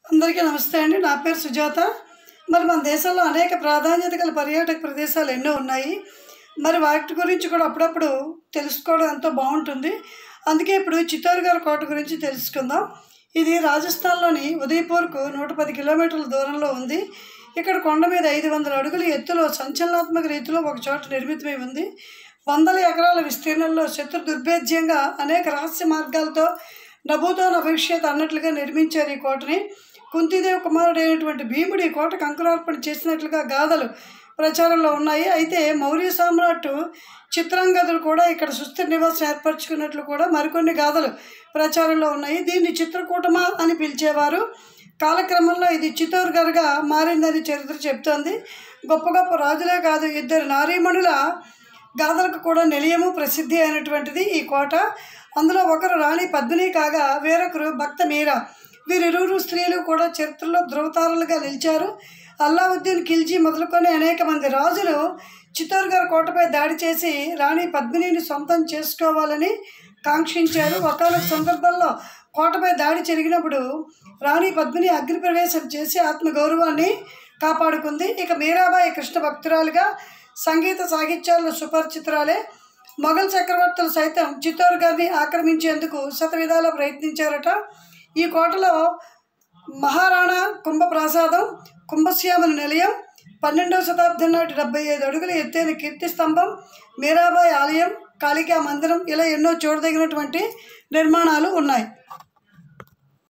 అందరికీ నమస్తే అండి. నా పేరు సుజాత. మరి మన దేశంలో అనేక ప్రాధాన్యత గల పర్యాటక ప్రదేశాలు ఎన్నో ఉన్నాయి. మరి వాటి గురించి కూడా అప్పుడప్పుడు తెలుసుకోవడం ఎంతో బాగుంటుంది. అందుకే ఇప్పుడు చిత్తోర్గఢ్ కోట గురించి తెలుసుకుందాం. ఇది రాజస్థాన్లోని ఉదయపూర్కు 110 కిలోమీటర్ల దూరంలో ఉంది. ఇక్కడ కొండ మీద 500 అడుగుల ఎత్తులో సంచలనాత్మక రీతిలో ఒక చోట నిర్మితమై ఉంది. వందల ఎకరాల విస్తీర్ణంలో శత్రు దుర్భేద్యంగా అనేక రహస్య మార్గాలతో నభూతో నభవిష్యత్ అన్నట్లుగా నిర్మించారు ఈ కోటని. కుంతీదేవి కుమారుడైనటువంటి భీముడు ఈ కోటకు అంకురార్పణ చేసినట్లుగా గాథలు ప్రచారంలో ఉన్నాయి. అయితే మౌర్య సామ్రాట్ చిత్రాంగదుడు కూడా ఇక్కడ సుస్థిర నివాసం ఏర్పరచుకున్నట్లు కూడా మరికొన్ని గాథలు ప్రచారంలో ఉన్నాయి. దీన్ని చిత్రకూటమా అని పిలిచేవారు. కాలక్రమంలో ఇది చిత్తోర్గఢ్గా మారిందని చరిత్ర చెబుతోంది. గొప్ప గొప్ప రాజులే కాదు, 2 నారీమణుల గాథలకు కూడా నిలయము ప్రసిద్ధి అయినటువంటిది ఈ కోట. అందులో ఒకరు రాణి పద్మిని కాగా వేరొకరు భక్త మీరా. వీరిరువురు స్త్రీలు కూడా చరిత్రలో ధృవతారలుగా నిలిచారు. అల్లావుద్దీన్ ఖిల్జీ మొదలుకొని అనేక మంది రాజులు చిత్తోర్గఢ్ కోటపై దాడి చేసి రాణి పద్మినిని సొంతం చేసుకోవాలని కాంక్షించారు. ఒకానొక సందర్భంలో కోటపై దాడి జరిగినప్పుడు రాణి పద్మిని అగ్నిప్రవేశం చేసి ఆత్మగౌరవాన్ని కాపాడుకుంది. ఇక మీరాబాయి కృష్ణ భక్తురాలుగా సంగీత సాహిత్యాల్లో సుపరిచితురాలే. మొఘల్ చక్రవర్తులు సైతం చిత్తోర్గఢ్ని ఆక్రమించేందుకు శతవిధాలా ప్రయత్నించారట. ఈ కోటలో మహారాణా కుంభప్రాసాదం, కుంభశ్యాముల నిలయం, 12వ శతాబ్దం నాటి 75 అడుగుల ఎత్తైన కీర్తి స్తంభం, మీరాబాయి ఆలయం, కాళికా మందిరం ఇలా ఎన్నో చూడదగినటువంటి నిర్మాణాలు ఉన్నాయి.